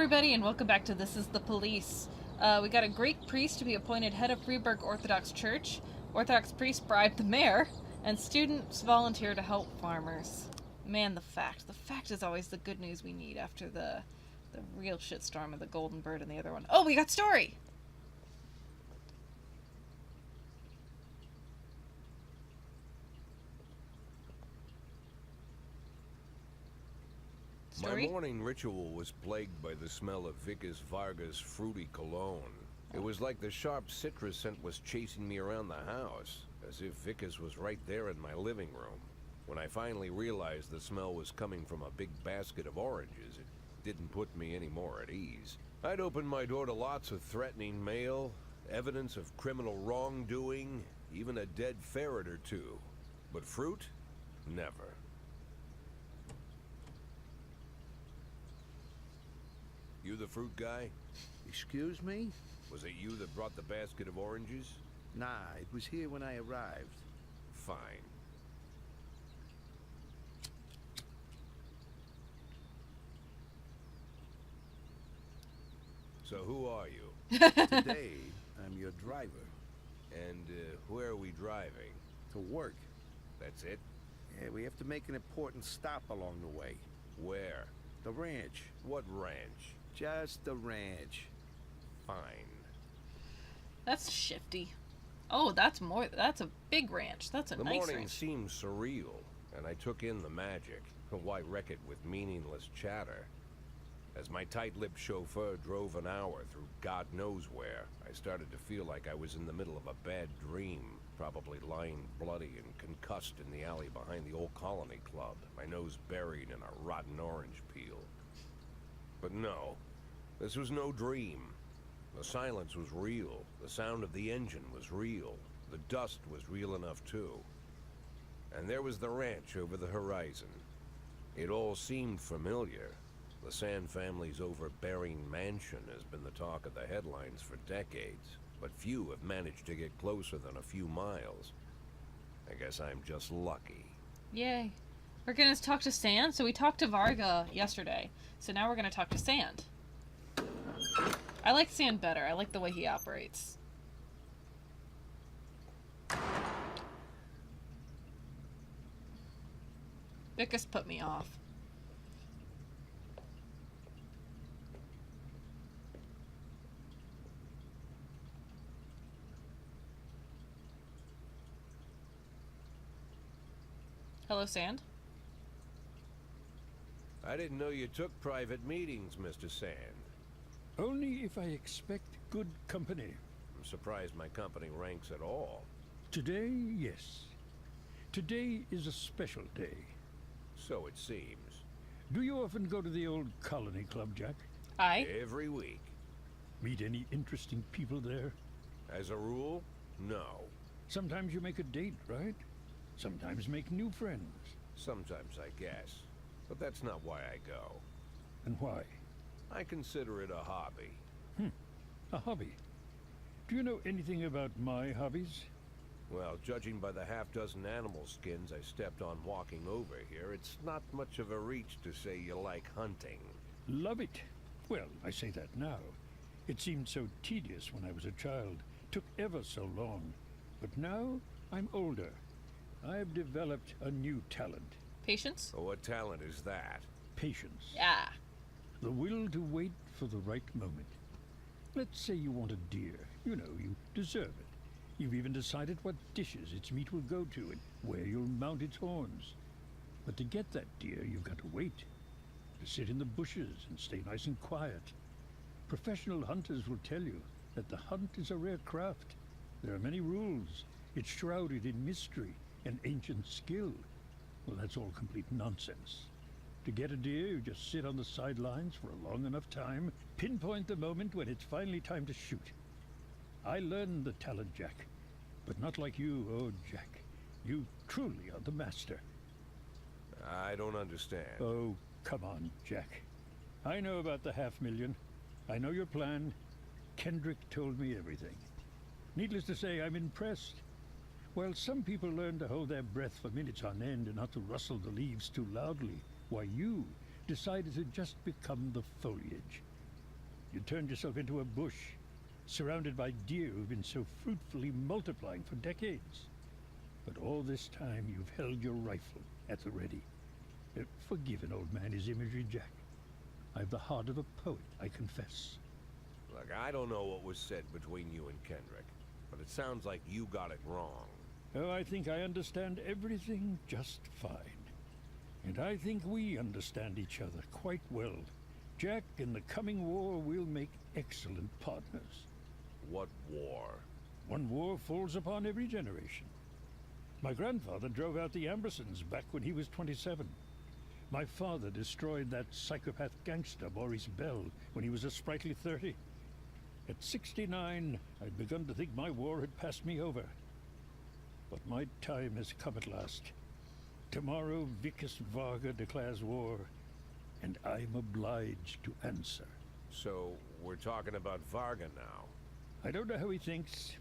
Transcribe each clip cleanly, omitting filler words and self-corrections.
everybody, and welcome back to This is the Police. We got a Greek priest to be appointed head of Freeburg Orthodox Church. Orthodox priest bribed the mayor, and students volunteer to help farmers. Man, the fact. The fact is always the good news we need after the real shitstorm of the Golden Bird and the other one. Oh, we got story! My morning ritual was plagued by the smell of Vickers Vargas' fruity cologne. It was like the sharp citrus scent was chasing me around the house, as if Vickers was right there in my living room. When I finally realized the smell was coming from a big basket of oranges, it didn't put me any more at ease. I'd opened my door to lots of threatening mail, evidence of criminal wrongdoing, even a dead ferret or two. But fruit? Never. You the fruit guy? Excuse me? Was it you that brought the basket of oranges? Nah, it was here when I arrived. Fine. So who are you? Today, I'm your driver. And where are we driving? To work. That's it? Yeah, we have to make an important stop along the way. Where? The ranch. What ranch? Just the ranch. Fine. That's shifty. Oh, that's a big ranch. That's a The nice morning ranch. seemed surreal, and I took in the magic. Why wreck it with meaningless chatter? As my tight-lipped chauffeur drove an hour through God knows where, I started to feel like I was in the middle of a bad dream, probably lying bloody and concussed in the alley behind the old Colony Club, my nose buried in a rotten orange peel. But no, this was no dream. The silence was real, the sound of the engine was real, the dust was real enough too. And there was the ranch over the horizon. It all seemed familiar. The Sand family's overbearing mansion has been the talk of the headlines for decades, but few have managed to get closer than a few miles. I guess I'm just lucky. Yay. We're gonna talk to Sand. So we talked to Varga yesterday. So now we're gonna talk to Sand. I like Sand better. I like the way he operates. Vickus put me off. Hello, Sand. I didn't know you took private meetings, Mr. Sand. Only if I expect good company. I'm surprised my company ranks at all. Today, yes. Today is a special day. So it seems. Do you often go to the old Colony Club, Jack? Aye. Every week. Meet any interesting people there? As a rule, no. Sometimes you make a date, right? Sometimes make new friends. Sometimes, I guess. But that's not why I go. And why? I consider it a hobby. A hobby. Do you know anything about my hobbies? Well, judging by the half-dozen animal skins I stepped on walking over here, it's not much of a reach to say you like hunting. Love it. Well, I say that now. It seemed so tedious when I was a child. Took ever so long. But now, I'm older. I've developed a new talent. Patience? Well, what talent is that? Patience. Yeah. The will to wait for the right moment. Let's say you want a deer. You know, you deserve it. You've even decided what dishes its meat will go to and where you'll mount its horns. But to get that deer, you've got to wait. To sit in the bushes and stay nice and quiet. Professional hunters will tell you that the hunt is a rare craft. There are many rules. It's shrouded in mystery and ancient skill. Well, that's all complete nonsense. To get a deer, you just sit on the sidelines for a long enough time, pinpoint the moment when it's finally time to shoot. I learned the talent, Jack. But not like you, oh, Jack. You truly are the master. I don't understand. Oh, come on, Jack. I know about the 500,000. I know your plan. Kendrick told me everything. Needless to say, I'm impressed. While some people learn to hold their breath for minutes on end and not to rustle the leaves too loudly, why you decided to just become the foliage. You turned yourself into a bush, surrounded by deer who've been so fruitfully multiplying for decades. But all this time you've held your rifle at the ready. Forgive an old man his imagery, Jack. I've the heart of a poet, I confess. Look, I don't know what was said between you and Kendrick, but it sounds like you got it wrong. Oh, I think I understand everything just fine. And I think we understand each other quite well. Jack, in the coming war, we'll make excellent partners. What war? One war falls upon every generation. My grandfather drove out the Ambersons back when he was 27. My father destroyed that psychopath gangster, Maurice Bell, when he was a sprightly 30. At 69, I'd begun to think my war had passed me over. But my time has come at last. Tomorrow, Vicus Varga declares war, and I'm obliged to answer. So, we're talking about Varga now. I don't know how he thinks.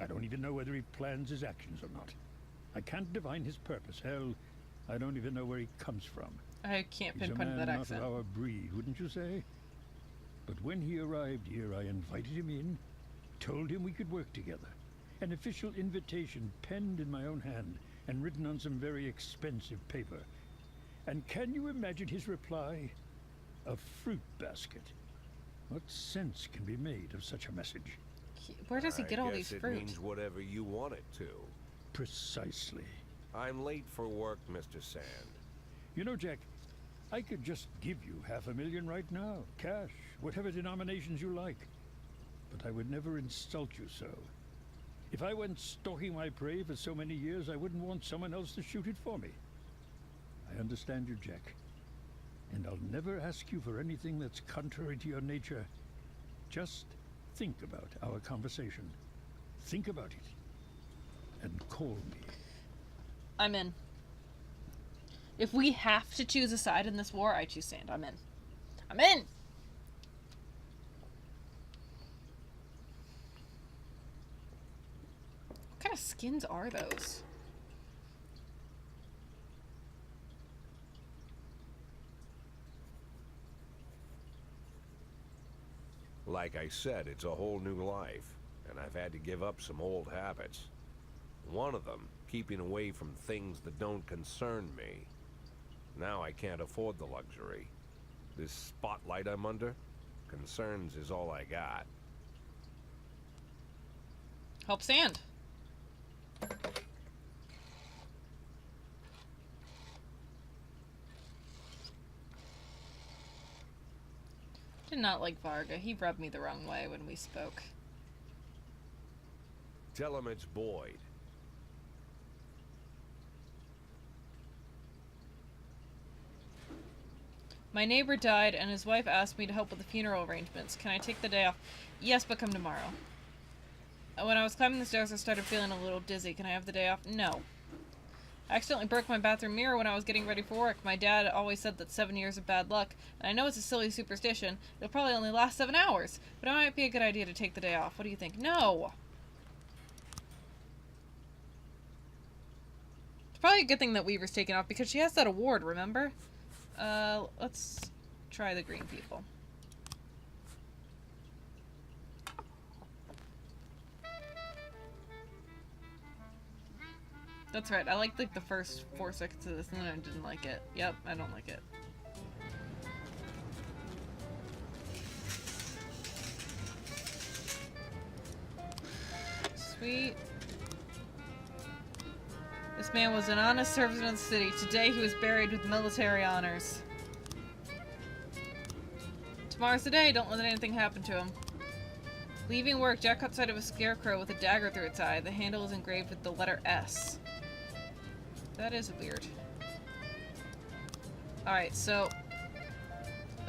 I don't even know whether he plans his actions or not. I can't divine his purpose. Hell, I don't even know where he comes from. I can't He's a pinpoint man that not accent. of our breed, wouldn't you say? But when he arrived here, I invited him in, told him we could work together. An official invitation penned in my own hand and written on some very expensive paper. And can you imagine his reply? A fruit basket. What sense can be made of such a message? Where does he get all these I guess fruit? it means whatever you want it to. Precisely. I'm late for work, Mr. Sand. You know, Jack, I could just give you $500,000 right now. Cash, whatever denominations you like. But I would never insult you so. If I went stalking my prey for so many years, I wouldn't want someone else to shoot it for me. I understand you, Jack. And I'll never ask you for anything that's contrary to your nature. Just think about our conversation. Think about it. And call me. I'm in. If we have to choose a side in this war, I choose Sand. I'm in. I'm in! What kind of skins are those? Like I said, it's a whole new life, and I've had to give up some old habits. One of them, keeping away from things that don't concern me. Now I can't afford the luxury. This spotlight I'm under, concerns is all I got. Help Sand. Did not like Varga. He rubbed me the wrong way when we spoke. Tell him it's Boyd. My neighbor died, and his wife asked me to help with the funeral arrangements. Can I take the day off? Yes, but come tomorrow. When I was climbing the stairs, I started feeling a little dizzy. Can I have the day off? No. I accidentally broke my bathroom mirror when I was getting ready for work. My dad always said that 7 years of bad luck, and I know it's a silly superstition. It'll probably only last 7 hours, but it might be a good idea to take the day off. What do you think? No! It's probably a good thing that Weaver's taken off, because she has that award, remember? Let's try the green people. That's right, I liked like the first 4 seconds of this and then I didn't like it. Yep, I don't like it. Sweet. This man was an honest servant of the city. Today he was buried with military honors. Tomorrow's the day, don't let anything happen to him. Leaving work, Jack caught sight of a scarecrow with a dagger through its eye. The handle is engraved with the letter S. That is weird. Alright, so...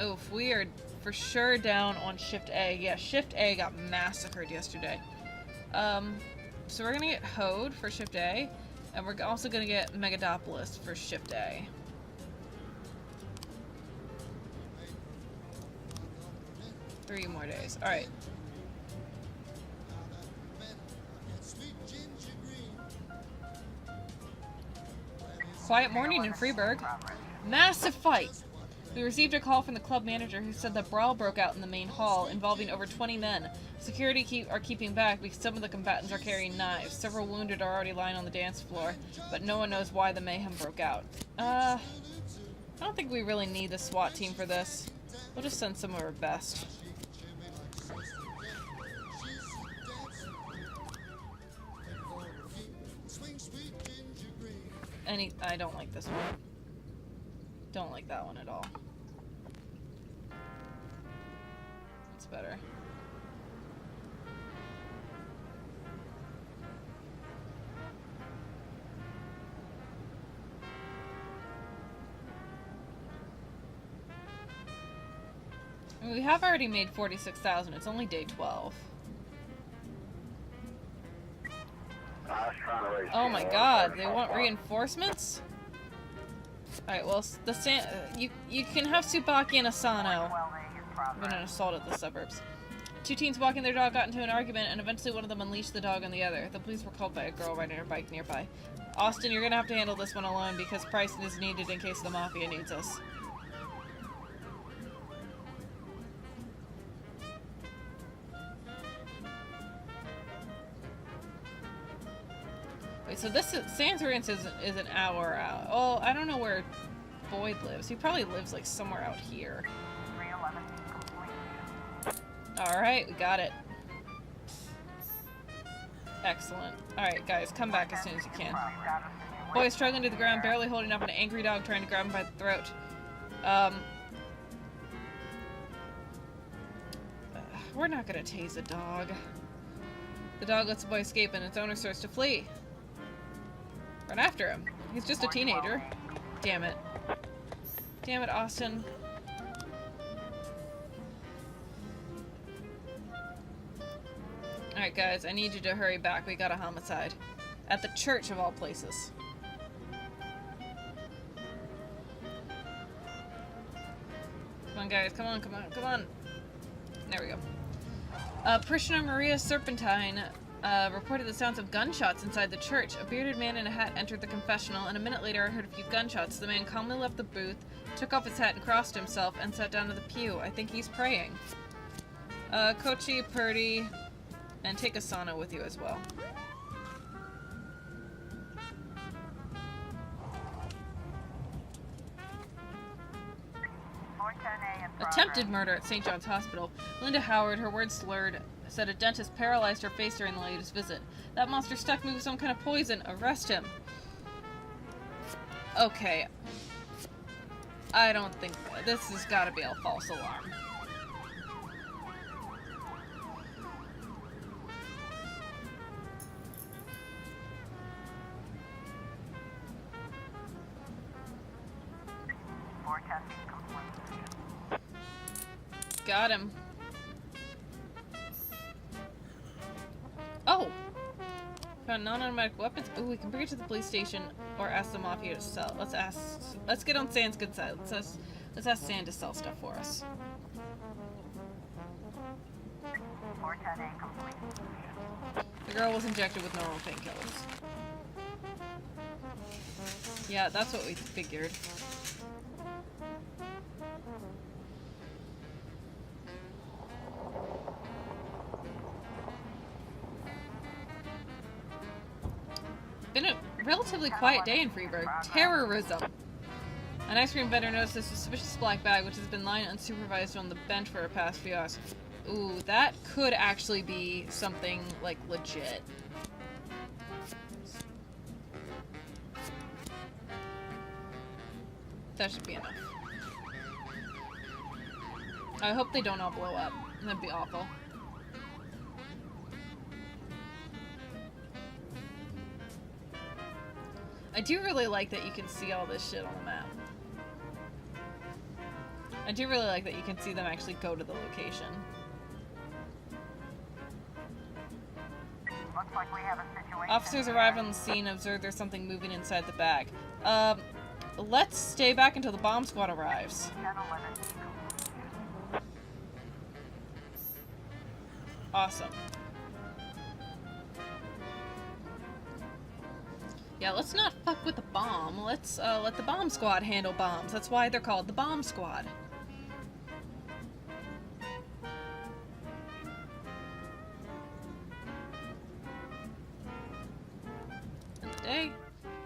Oof, we are for sure down on Shift A. Yeah, Shift A got massacred yesterday. So we're gonna get Hode for Shift A, and we're also gonna get Megadopolis for Shift A. Three more days. Alright. Quiet morning in Freeburg. Massive fight. We received a call from the club manager who said that brawl broke out in the main hall, involving over 20 men. Security are keeping back because some of the combatants are carrying knives. Several wounded are already lying on the dance floor, but no one knows why the mayhem broke out. I don't think we really need the SWAT team for this. We'll just send some of our best. I don't like this one. Don't like that one at all. It's better. I mean, we have already made 46,000. It's only day 12. Oh my god, they want reinforcements? Alright, well, you can have Tsubaki and Asano. When an assault at the suburbs. Two teens walking their dog got into an argument, and eventually one of them unleashed the dog on the other. The police were called by a girl riding her bike nearby. Austin, you're gonna have to handle this one alone because Price is needed in case the Mafia needs us. Wait, so this is... Sans Rience is an hour out. Oh, I don't know where Boyd lives. He probably lives, like, somewhere out here. Alright, we got it. Excellent. Alright, guys, come back as soon as you can. Boy is struggling to the ground, barely holding up an angry dog trying to grab him by the throat. We're not gonna tase a dog. The dog lets the boy escape and its owner starts to flee. Run after him. He's just a teenager. Damn it. Damn it, Austin. Alright guys, I need you to hurry back. We got a homicide. At the church of all places. Come on guys, come on, come on, come on. There we go. Parishioner Maria Serpentine reported the sounds of gunshots inside the church. A bearded man in a hat entered the confessional, and a minute later I heard a few gunshots. The man calmly left the booth, took off his hat and crossed himself, and sat down to the pew. I think he's praying. Kochi, Purdy, and take Asano with you as well. Attempted murder at St. John's Hospital. Linda Howard, her words slurred, said a dentist paralyzed her face during the latest visit. That monster stuck me with some kind of poison. Arrest him. Okay. I don't think... This has got to be a false alarm. Got him. Oh! Found non-automatic weapons. Ooh, we can bring it to the police station or ask the Mafia to sell. Let's get on Sand's good side. Let's ask Sand to sell stuff for us. The girl was injected with normal painkillers. Yeah, that's what we figured. Been a relatively quiet day in Freeburg. Terrorism! An ice cream vendor noticed a suspicious black bag which has been lying unsupervised on the bench for the past few hours. Ooh, that could actually be something, like, legit. That should be enough. I hope they don't all blow up. That'd be awful. I do really like that you can see all this shit on the map. I do really like that you can see them actually go to the location. Looks like we have a situation. Officers arrive on the scene and observe there's something moving inside the bag. Let's stay back until the bomb squad arrives. Awesome. Yeah, let's not fuck with the bomb. Let's let the bomb squad handle bombs. That's why they're called the bomb squad. And the day,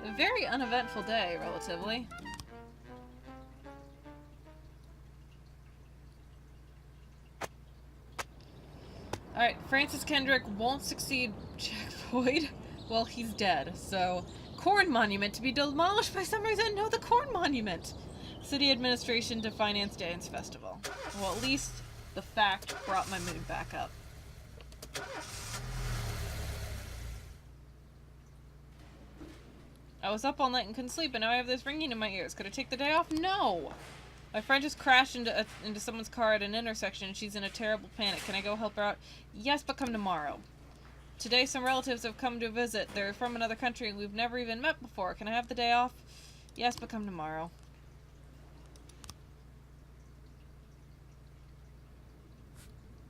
a very uneventful day, relatively. Alright, Francis Kendrick won't succeed Jack Boyd. Well, he's dead, so... Corn monument to be demolished by some reason? No, the corn monument! City administration to finance dance festival. Well, at least the fact brought my mood back up. I was up all night and couldn't sleep, and now I have this ringing in my ears. Could I take the day off? No! My friend just crashed into someone's car at an intersection, and she's in a terrible panic. Can I go help her out? Yes, but come tomorrow. Today, some relatives have come to visit. They're from another country, and we've never even met before. Can I have the day off? Yes, but come tomorrow.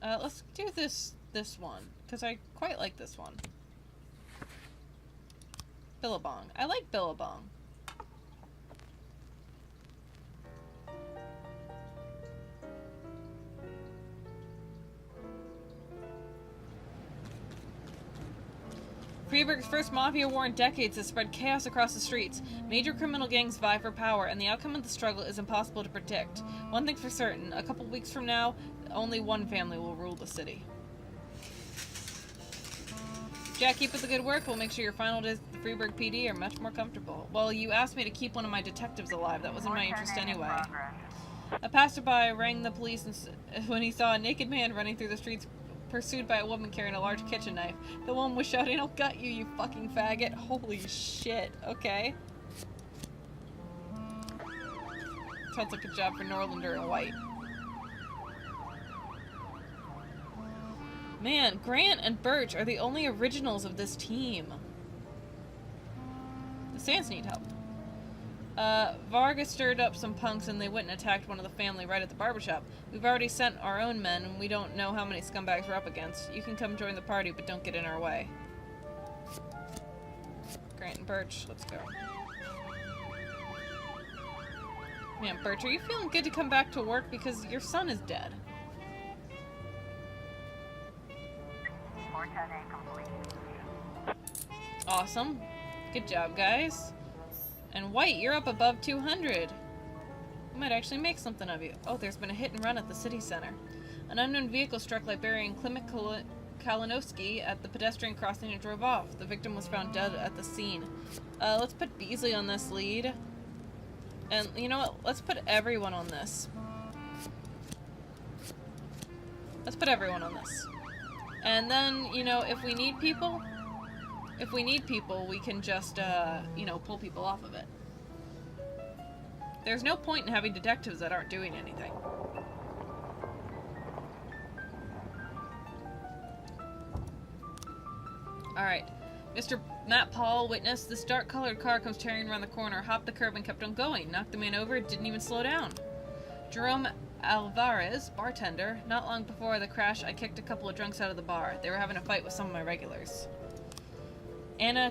Let's do this one, because I quite like this one. Billabong. I like Billabong. Freeburg's first mafia war in decades has spread chaos across the streets. Major criminal gangs vie for power, and the outcome of the struggle is impossible to predict. One thing's for certain, a couple weeks from now, only one family will rule the city. Jack, keep up the good work. We'll make sure your final days at the Freeburg PD are much more comfortable. Well, you asked me to keep one of my detectives alive. That was in my interest anyway. A passerby rang the police when he saw a naked man running through the streets pursued by a woman carrying a large kitchen knife. The woman was shouting, "I'll gut you, you fucking faggot." Holy shit. Okay. Sounds like a job for Norlander and White. Man, Grant and Birch are the only originals of this team. The Sands need help. Vargas stirred up some punks and they went and attacked one of the family right at the barbershop. We've already sent our own men and we don't know how many scumbags we're up against. You can come join the party, but don't get in our way. Grant and Birch, let's go. Man, Birch, are you feeling good to come back to work because your son is dead? Awesome. Good job, guys. And White, you're up above 200. We might actually make something of you. Oh, there's been a hit and run at the city center. An unknown vehicle struck Liberian Klimek Kalinowski at the pedestrian crossing and drove off. The victim was found dead at the scene. Let's put Beasley on this lead. And you know what? Let's put everyone on this. Let's put everyone on this. And then, you know, if we need people, we can just, you know, pull people off of it. There's no point in having detectives that aren't doing anything. Alright. Mr. Matt Paul, witness, this dark-colored car comes tearing around the corner, hopped the curb and kept on going. Knocked the man over, didn't even slow down. Jerome Alvarez, bartender. Not long before the crash, I kicked a couple of drunks out of the bar. They were having a fight with some of my regulars. Anna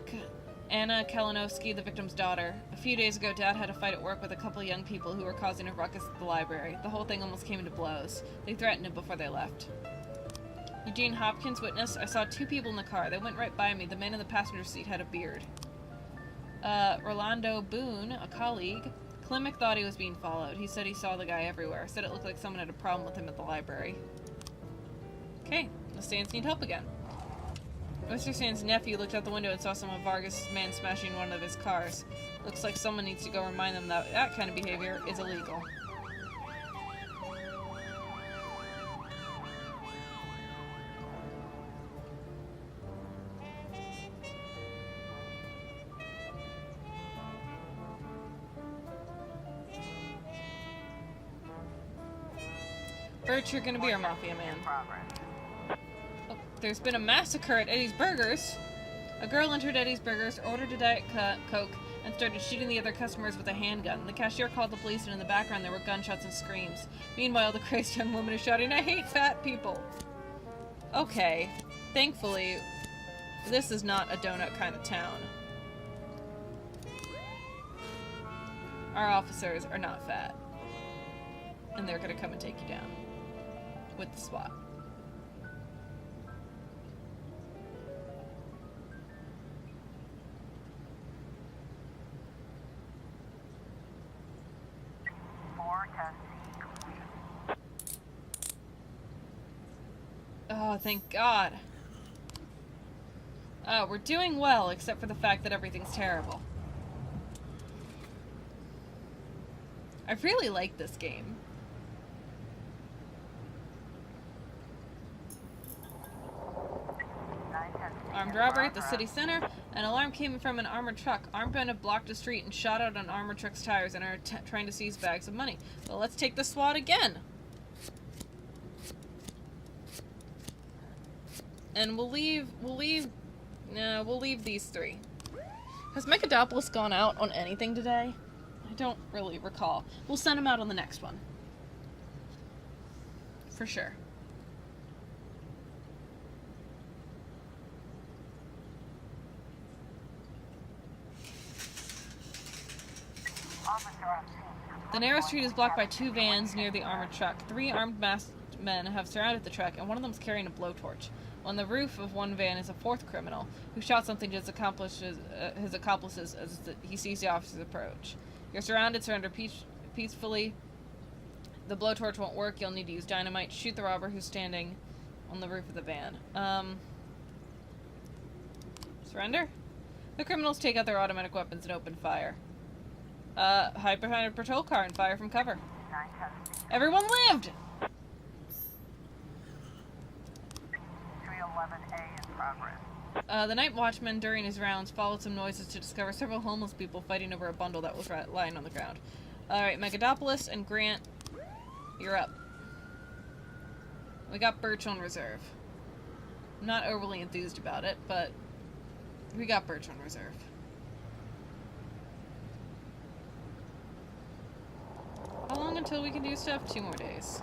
Kalinowski, the victim's daughter. A few days ago, Dad had a fight at work with a couple of young people who were causing a ruckus at the library. The whole thing almost came into blows. They threatened him before they left. Eugene Hopkins, witness, I saw two people in the car. They went right by me. The man in the passenger seat had a beard. Rolando Boone, a colleague. Klimek thought he was being followed. He said he saw the guy everywhere. Said it looked like someone had a problem with him at the library. Okay, the Sands need help again. Mr. Sands' nephew looked out the window and saw some of Vargas' men smashing one of his cars. Looks like someone needs to go remind them that that kind of behavior is illegal. Birch, you're gonna be our mafia man. Oh, there's been a massacre at Eddie's Burgers. A girl entered Eddie's Burgers, ordered a Diet Coke, and started shooting the other customers with a handgun. The cashier called the police, and in the background there were gunshots and screams. Meanwhile, the crazed young woman is shouting, "I hate fat people!" Okay. Thankfully, this is not a donut kind of town. our officers are not fat. And they're gonna come and take you down. With the SWAT. Oh, thank God. We're doing well, except for the fact that everything's terrible. I really like this game. Armed robbery at the city center. An alarm came from an armored truck. Armed men have blocked a street and shot out an armored truck's tires and are trying to seize bags of money. Well, let's take the SWAT again. And we'll leave these three. Has Megadopoulos gone out on anything today? I don't really recall. We'll send him out on the next one. For sure. The narrow street is blocked by 2 vans near the armored truck. 3 armed masked men have surrounded the truck, and one of them is carrying a blowtorch. On the roof of one van is a 4th criminal, who shot something to his accomplices as he sees the officers approach. You're surrounded, surrender peacefully. The blowtorch won't work, you'll need to use dynamite. Shoot the robber who's standing on the roof of the van. Surrender? The criminals take out their automatic weapons and open fire. Hide behind a patrol car and fire from cover. Everyone lived! 311A in progress. The night watchman, during his rounds, followed some noises to discover several homeless people fighting over a bundle that was lying on the ground. Alright, Megadopoulos and Grant, you're up. We got Birch on reserve. I'm not overly enthused about it, but we got Birch on reserve. How long until we can do stuff? 2 more days.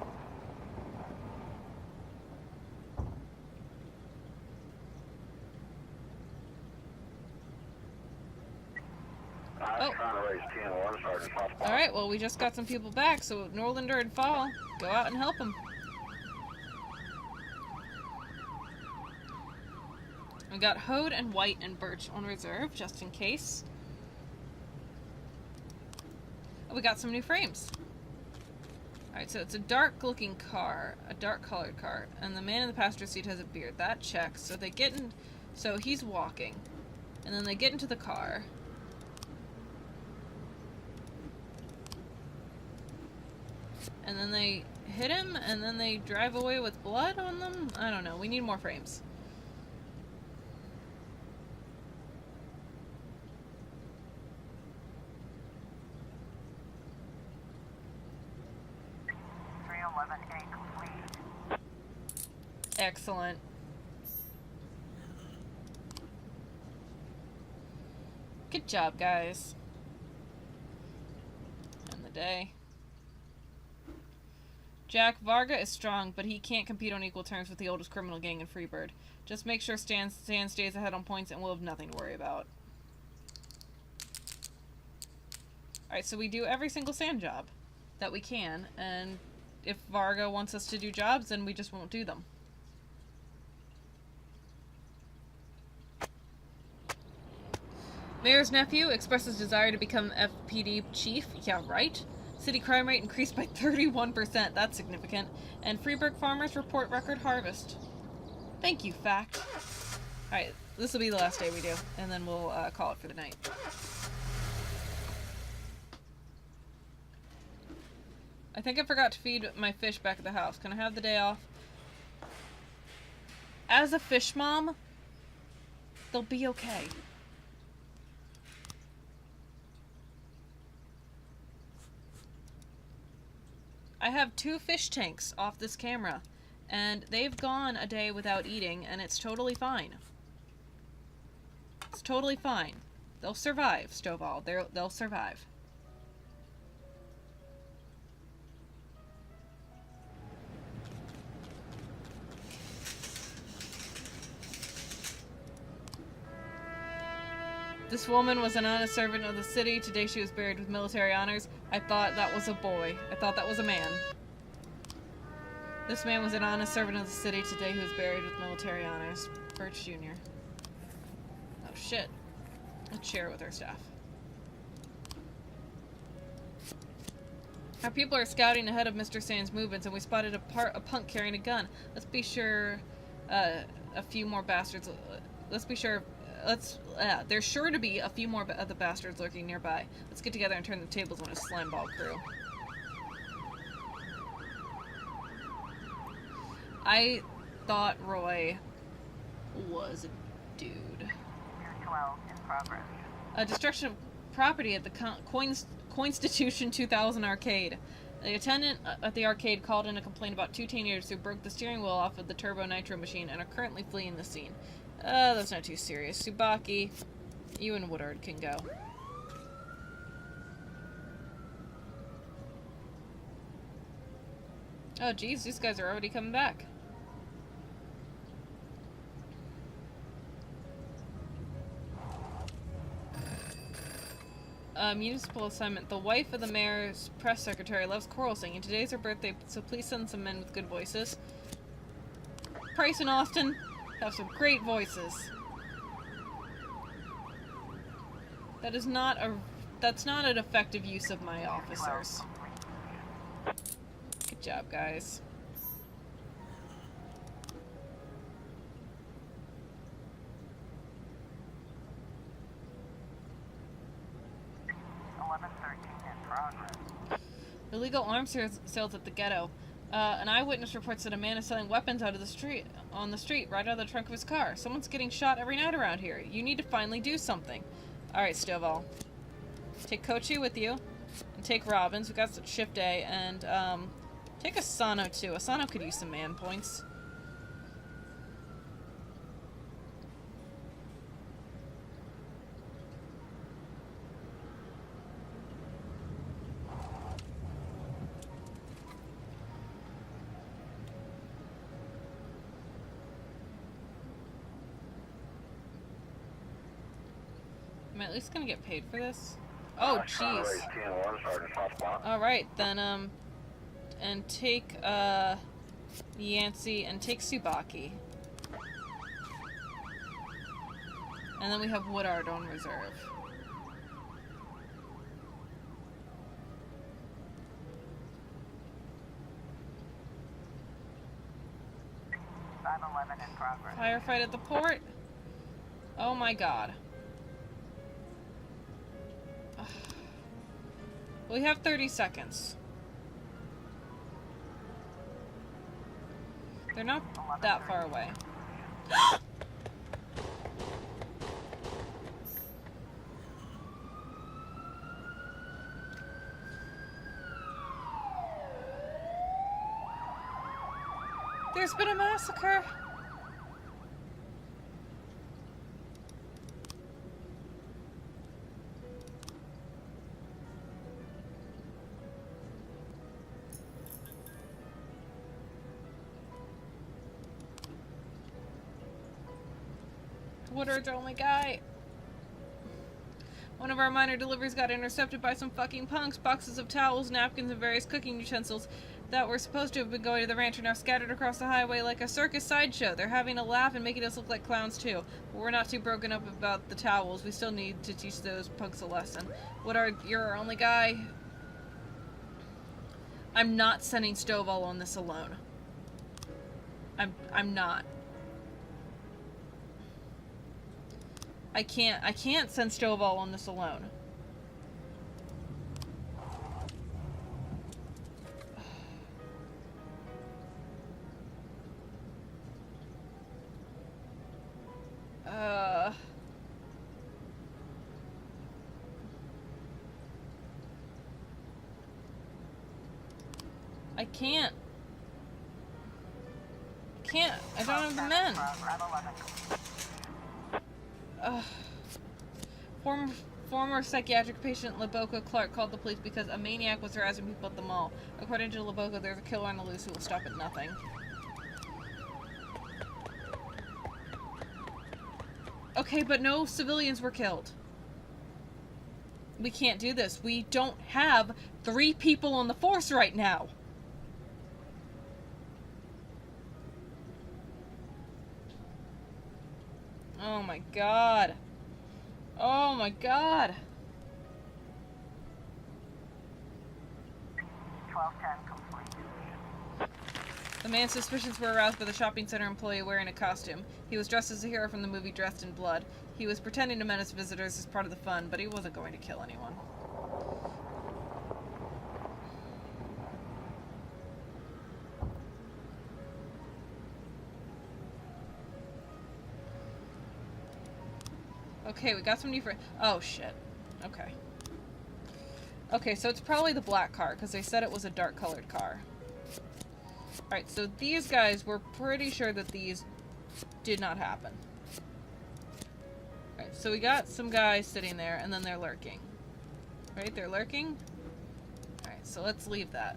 Oh. Alright, well, we just got some people back, so Norlander and Fall, go out and help them. We got Hode and White and Birch on reserve, just in case. Oh, we got some new frames. Alright, so it's a dark-looking car, a dark-colored car, and the man in the passenger seat has a beard. That checks. So they get in... So he's walking. And then they get into the car. And then they hit him, and then they drive away with blood on them? I don't know. We need more frames. Excellent. Good job, guys. End the day. Jack, Varga is strong, but he can't compete on equal terms with the oldest criminal gang in Freebird. Just make sure Stan stays ahead on points and we'll have nothing to worry about. Alright, so we do every single sand job that we can, and if Varga wants us to do jobs, then we just won't do them. Mayor's nephew expresses desire to become FPD chief. Yeah, right. City crime rate increased by 31%. That's significant. And Freeburg farmers report record harvest. Thank you, Fact. Alright, this will be the last day we do, and then we'll call it for the night. I think I forgot to feed my fish back at the house. Can I have the day off? As a fish mom, they'll be okay. I have 2 fish tanks off this camera, and they've gone a day without eating, and it's totally fine. It's totally fine. They'll survive, Stovall. They'll survive. This woman was an honest servant of the city. Today she was buried with military honors. I thought that was a boy. I thought that was a man. This man was an honest servant of the city. Today he was buried with military honors. Birch Jr. Oh shit. Let's share it with our staff. Our people are scouting ahead of Mr. Sand's movements, and we spotted a punk carrying a gun. Let's be sure a few more bastards... Let's be sure... there's sure to be a few more of the bastards lurking nearby. Let's get together and turn the tables on a slimeball crew. I thought Roy was a dude. 12 in progress. Destruction of property at the Coinstitution 2000 arcade. The attendant at the arcade called in a complaint about 2 teenagers who broke the steering wheel off of the turbo nitro machine and are currently fleeing the scene. That's not too serious. Tsubaki, you and Woodard can go. Oh geez, these guys are already coming back. Municipal assignment. The wife of the mayor's press secretary loves choral singing. Today's her birthday, so please send some men with good voices. Price and Austin have some great voices. That's not an effective use of my officers. Good job, guys. Illegal arms sales at the ghetto. An eyewitness reports that a man is selling weapons on the street, right out of the trunk of his car. Someone's getting shot every night around here. You need to finally do something. Alright, Stovall. Take Kochi with you. And take Robbins, who got shift A, and, take Asano too. Asano could use some man points. Am I at least gonna get paid for this? Oh, jeez. Alright, then, and take, Yancey and take Tsubaki. And then we have Woodard on reserve. In progress. Firefight at the port? Oh my god. We have 30 seconds. They're not that far away. There's been a massacre! Woodard's our only guy. One of our minor deliveries got intercepted by some fucking punks. Boxes of towels, napkins, and various cooking utensils that were supposed to have been going to the ranch are now scattered across the highway like a circus sideshow. They're having a laugh and making us look like clowns too. But we're not too broken up about the towels. We still need to teach those punks a lesson. Woodard, you're our only guy. I'm not sending Stovall on this alone. I'm not. I can't send Stovall on this alone. I can't. I don't have the men. Former psychiatric patient Laboka Clark called the police because a maniac was harassing people at the mall. According to Laboka, there's a killer on the loose who will stop at nothing. Okay, but no civilians were killed. We can't do this. We don't have 3 people on the force right now. Oh my god. Oh my god. 1210 complete. The man's suspicions were aroused by the shopping center employee wearing a costume. He was dressed as a hero from the movie Dressed in Blood. He was pretending to menace visitors as part of the fun, but he wasn't going to kill anyone. Okay, we got some new oh, shit. Okay. Okay, so it's probably the black car, because they said it was a dark-colored car. Alright, so these guys, we're pretty sure that these did not happen. Alright, so we got some guys sitting there, and then they're lurking. Right, they're lurking? Alright, so let's leave that.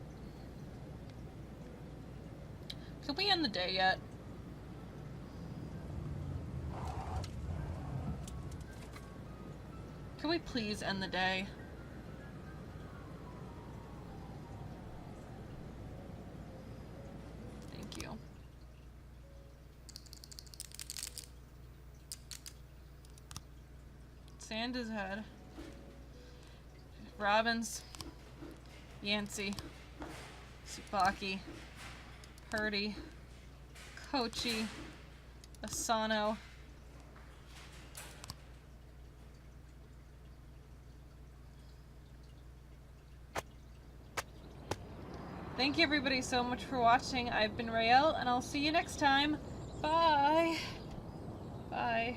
Can we end the day yet? Can we please end the day? Thank you. Sand his head. Robbins. Yancey. Tsubaki. Purdy. Kochi. Asano. Thank you everybody so much for watching. I've been Rael, and I'll see you next time. Bye. Bye.